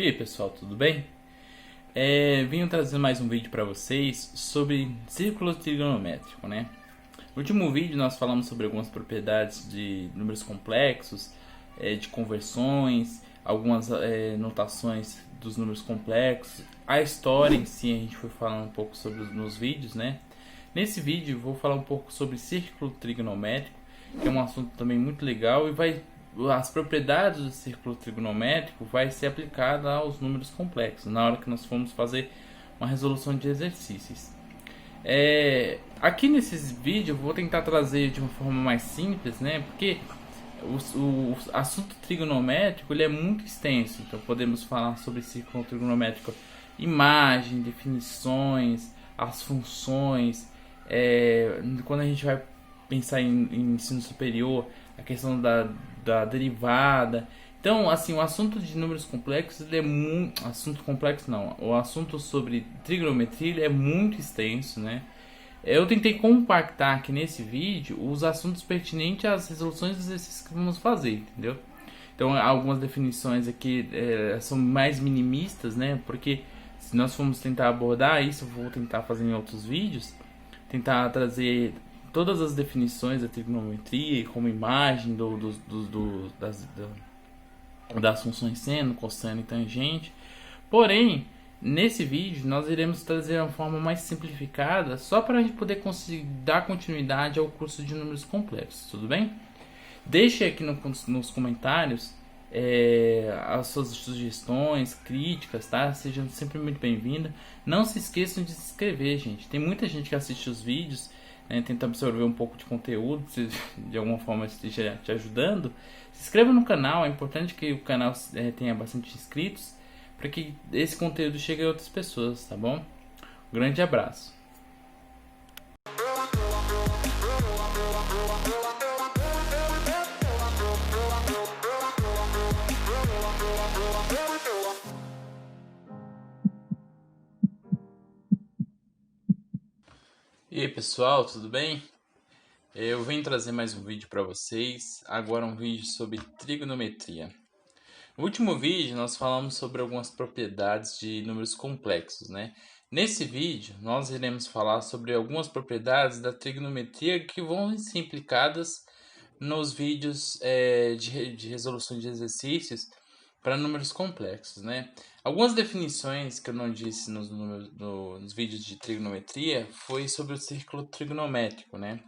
E aí pessoal, tudo bem? Vim trazer mais um vídeo para vocês sobre círculo trigonométrico, né? No último vídeo nós falamos sobre algumas propriedades de números complexos, de conversões, algumas notações dos números complexos, a história em si a gente foi falando um pouco sobre nos vídeos, né? Nesse vídeo eu vou falar um pouco sobre círculo trigonométrico, que é um assunto também muito legal e as propriedades do círculo trigonométrico vai ser aplicada aos números complexos na hora que nós formos fazer uma resolução de exercícios. Aqui nesses vídeos eu vou tentar trazer de uma forma mais simples, né? Porque o assunto trigonométrico ele é muito extenso, então podemos falar sobre círculo trigonométrico, imagem, definições, as funções. Quando a gente vai pensar em ensino superior, a questão da derivada. Então, assim, o assunto de números complexos ele é muito... Assunto complexo não, o assunto sobre trigonometria ele é muito extenso, né? Eu tentei compactar aqui nesse vídeo os assuntos pertinentes às resoluções dos exercícios que vamos fazer, entendeu? Então, algumas definições aqui são mais minimistas, né? Porque se nós formos tentar abordar isso, eu vou tentar fazer em outros vídeos, tentar trazer todas as definições da trigonometria, como imagem das funções seno, cosseno e tangente. Porém, nesse vídeo nós iremos trazer uma forma mais simplificada, só para a gente poder conseguir dar continuidade ao curso de números complexos, tudo bem? Deixe aqui nos comentários as suas sugestões, críticas, tá? Sejam sempre muito bem-vindas. Não se esqueçam de se inscrever, gente. Tem muita gente que assiste os vídeos, né, tenta absorver um pouco de conteúdo, se de alguma forma esteja te ajudando. Se inscreva no canal, é importante que o canal tenha bastante inscritos, para que esse conteúdo chegue a outras pessoas, tá bom? Um grande abraço. E aí pessoal, tudo bem? Eu venho trazer mais um vídeo para vocês, agora um vídeo sobre trigonometria. No último vídeo nós falamos sobre algumas propriedades de números complexos, né? Nesse vídeo nós iremos falar sobre algumas propriedades da trigonometria que vão ser implicadas nos vídeos de resolução de exercícios para números complexos, né? Algumas definições que eu não disse nos vídeos de trigonometria foi sobre o círculo trigonométrico, né?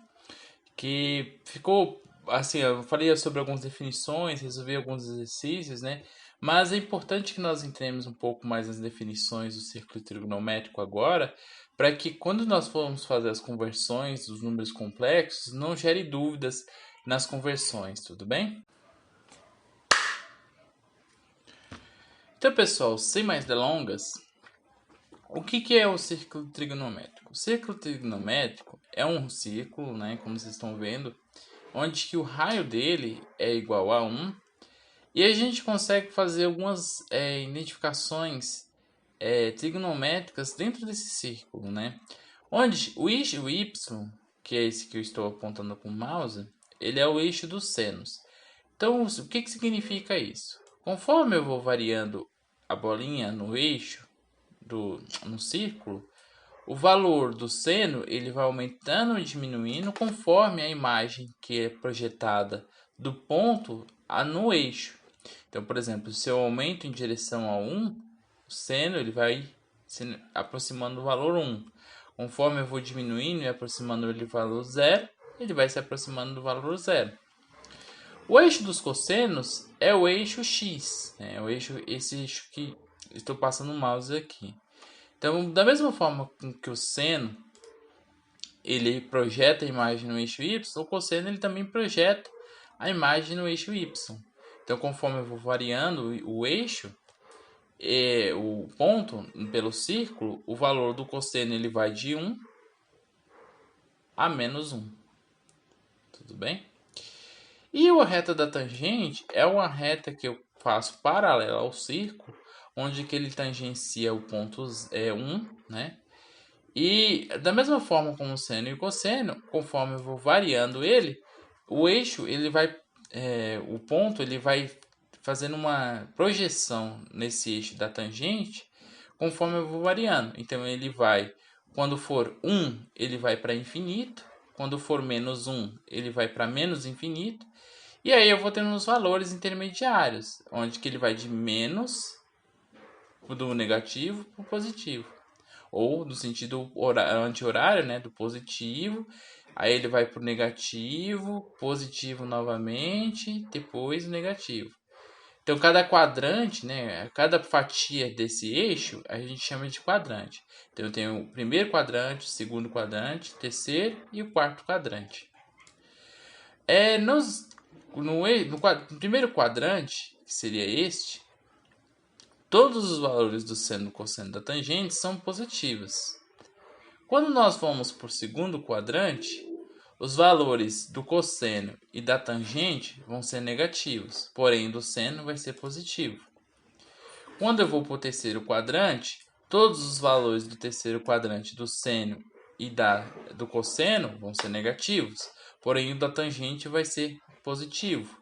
Que ficou assim, eu falei sobre algumas definições, resolvi alguns exercícios, né? Mas é importante que nós entremos um pouco mais nas definições do círculo trigonométrico agora, para que quando nós formos fazer as conversões dos números complexos, não gere dúvidas nas conversões, tudo bem? Então, pessoal, sem mais delongas, o que é o círculo trigonométrico? O círculo trigonométrico é um círculo, né, como vocês estão vendo, onde que o raio dele é igual a 1, e a gente consegue fazer algumas identificações trigonométricas dentro desse círculo, né? Onde o eixo y, que é esse que eu estou apontando com o mouse, ele é o eixo dos senos. Então, o que significa isso? Conforme eu vou variando a bolinha no eixo, no círculo, o valor do seno ele vai aumentando e diminuindo conforme a imagem que é projetada do ponto no eixo. Então, por exemplo, se eu aumento em direção a 1, o seno ele vai se aproximando do valor 1. Conforme eu vou diminuindo e aproximando ele do valor 0, ele vai se aproximando do valor 0. O eixo dos cossenos é o eixo x, né? Esse eixo que estou passando o mouse aqui. Então, da mesma forma que o seno ele projeta a imagem no eixo y, o cosseno ele também projeta a imagem no eixo y. Então, conforme eu vou variando o eixo, o ponto pelo círculo, o valor do cosseno ele vai de 1 a menos 1. Tudo bem? E a reta da tangente é uma reta que eu faço paralela ao círculo, onde que ele tangencia o ponto 1, né? E da mesma forma como o seno e o cosseno, conforme eu vou variando ele, o eixo ele vai, o ponto ele vai fazendo uma projeção nesse eixo da tangente conforme eu vou variando. Então ele vai, quando for 1, ele vai para infinito, quando for menos 1, ele vai para menos infinito, e aí eu vou tendo os valores intermediários, onde que ele vai de menos do negativo para o positivo, ou no sentido anti-horário, né, do positivo, aí ele vai para o negativo, positivo novamente, depois o negativo. Então, cada quadrante, né, cada fatia desse eixo, a gente chama de quadrante. Então, eu tenho o primeiro quadrante, o segundo quadrante, o terceiro e o quarto quadrante. No primeiro quadrante, que seria este, todos os valores do seno e do cosseno da tangente são positivos. Quando nós vamos para o segundo quadrante, os valores do cosseno e da tangente vão ser negativos, porém do seno vai ser positivo. Quando eu vou para o terceiro quadrante, todos os valores do terceiro quadrante do seno e do cosseno vão ser negativos, porém o da tangente vai ser positivo.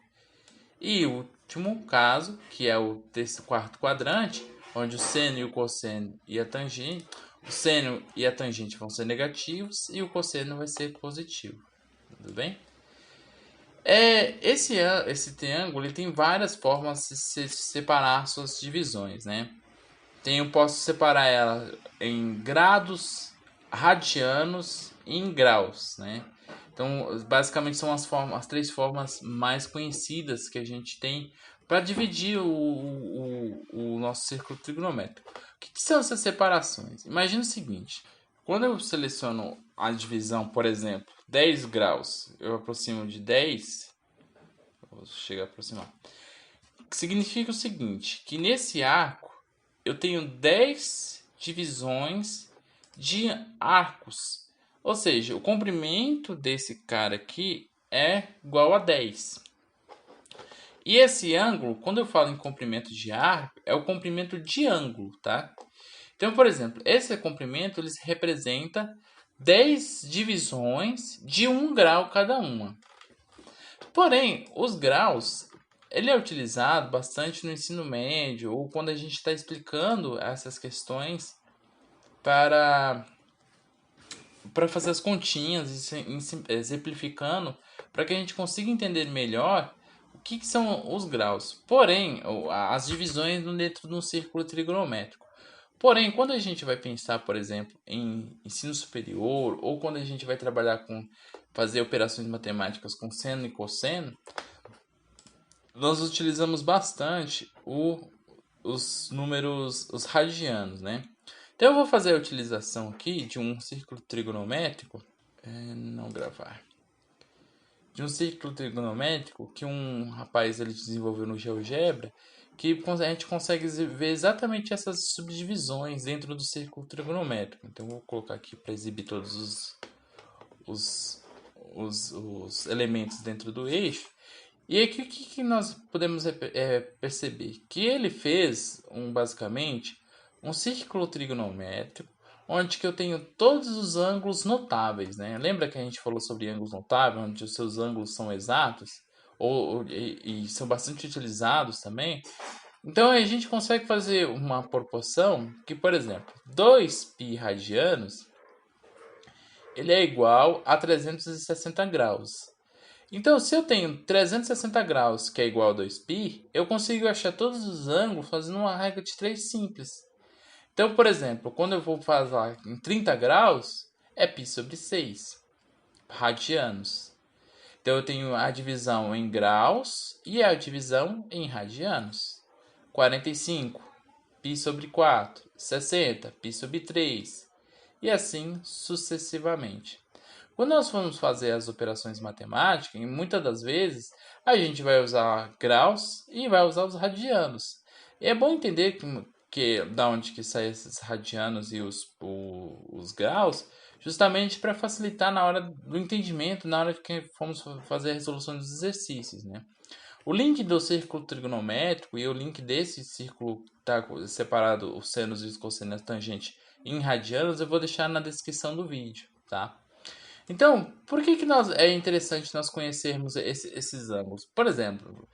E o último caso, que é o quarto quadrante, onde o seno e o cosseno e a tangente, o seno e a tangente vão ser negativos e o cosseno vai ser positivo. Tudo bem? Esse triângulo ele tem várias formas de se separar suas divisões, né? Eu posso separar ela em grados, radianos e em graus, né? Então, basicamente são as três formas mais conhecidas que a gente tem para dividir o nosso círculo trigonométrico. O que são essas separações? Imagina o seguinte: quando eu seleciono a divisão, por exemplo, 10 graus, eu aproximo de 10, vou chegar a aproximar. Significa o seguinte, que nesse arco eu tenho 10 divisões de arcos. Ou seja, o comprimento desse cara aqui é igual a 10. E esse ângulo, quando eu falo em comprimento de arco, é o comprimento de ângulo, tá? Então, por exemplo, esse comprimento ele representa 10 divisões de 1 grau cada uma. Porém, os graus ele é utilizado bastante no ensino médio ou quando a gente está explicando essas questões para fazer as continhas e exemplificando para que a gente consiga entender melhor o que são os graus. Porém, as divisões dentro de um círculo trigonométrico. Porém, quando a gente vai pensar, por exemplo, em ensino superior ou quando a gente vai trabalhar com fazer operações matemáticas com seno e cosseno, nós utilizamos bastante os números, os radianos, né? Então eu vou fazer a utilização aqui de um círculo trigonométrico, não gravar, de um círculo trigonométrico que um rapaz ele desenvolveu no GeoGebra, que a gente consegue ver exatamente essas subdivisões dentro do círculo trigonométrico. Então eu vou colocar aqui para exibir todos os elementos dentro do eixo. E aqui o que nós podemos perceber? Que ele fez basicamente um círculo trigonométrico onde que eu tenho todos os ângulos notáveis, né? Lembra que a gente falou sobre ângulos notáveis, onde os seus ângulos são exatos e são bastante utilizados também? Então a gente consegue fazer uma proporção que, por exemplo, 2π radianos ele é igual a 360 graus. Então, se eu tenho 360 graus, que é igual a 2π, eu consigo achar todos os ângulos fazendo uma regra de 3 simples. Então, por exemplo, quando eu vou fazer em 30 graus, é π sobre 6 radianos. Então, eu tenho a divisão em graus e a divisão em radianos. 45, π sobre 4. 60, π sobre 3. E assim sucessivamente. Quando nós formos fazer as operações matemáticas, muitas das vezes a gente vai usar graus e vai usar os radianos. E é bom entender que da onde que saem esses radianos e os graus, justamente para facilitar na hora do entendimento, na hora que formos fazer a resolução dos exercícios, né? O link do círculo trigonométrico e o link desse círculo tá separado os senos e os cossenos tangente em radianos eu vou deixar na descrição do vídeo, tá? Então, por que é interessante nós conhecermos esses ângulos? Por exemplo,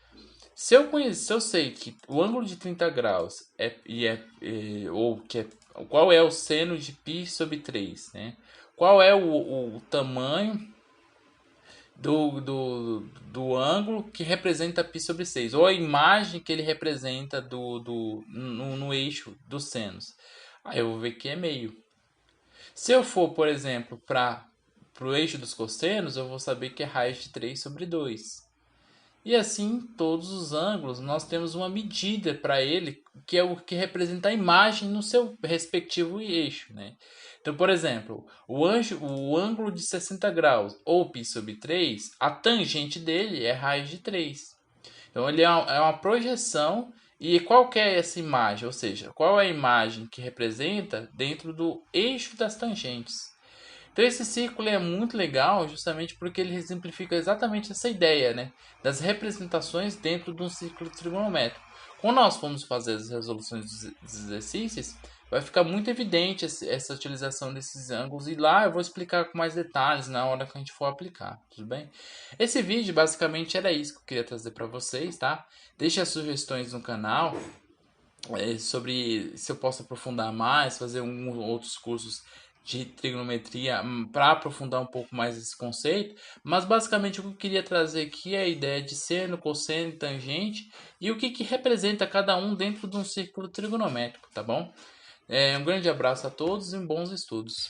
Se eu sei que o ângulo de 30 graus qual é o seno de π sobre 3, né? Qual é o tamanho do ângulo que representa π sobre 6, ou a imagem que ele representa no eixo dos senos. Aí eu vou ver que é meio. Se eu for, por exemplo, para o eixo dos cossenos, eu vou saber que é raiz de 3 sobre 2. E assim, todos os ângulos, nós temos uma medida para ele, que é o que representa a imagem no seu respectivo eixo, né? Então, por exemplo, o ângulo de 60 graus, ou π sobre 3, a tangente dele é raiz de 3. Então, ele é uma projeção. E qual que é essa imagem? Ou seja, qual é a imagem que representa dentro do eixo das tangentes? Então esse círculo é muito legal justamente porque ele exemplifica exatamente essa ideia, né, das representações dentro de um círculo trigonométrico. Quando nós formos fazer as resoluções dos exercícios, vai ficar muito evidente essa utilização desses ângulos, e lá eu vou explicar com mais detalhes na hora que a gente for aplicar, tudo bem? Esse vídeo basicamente era isso que eu queria trazer para vocês, tá? Deixe as sugestões no canal sobre se eu posso aprofundar mais, fazer outros cursos de trigonometria para aprofundar um pouco mais esse conceito, mas basicamente o que eu queria trazer aqui é a ideia de seno, cosseno e tangente e o que representa cada um dentro de um círculo trigonométrico, tá bom? Um grande abraço a todos e bons estudos.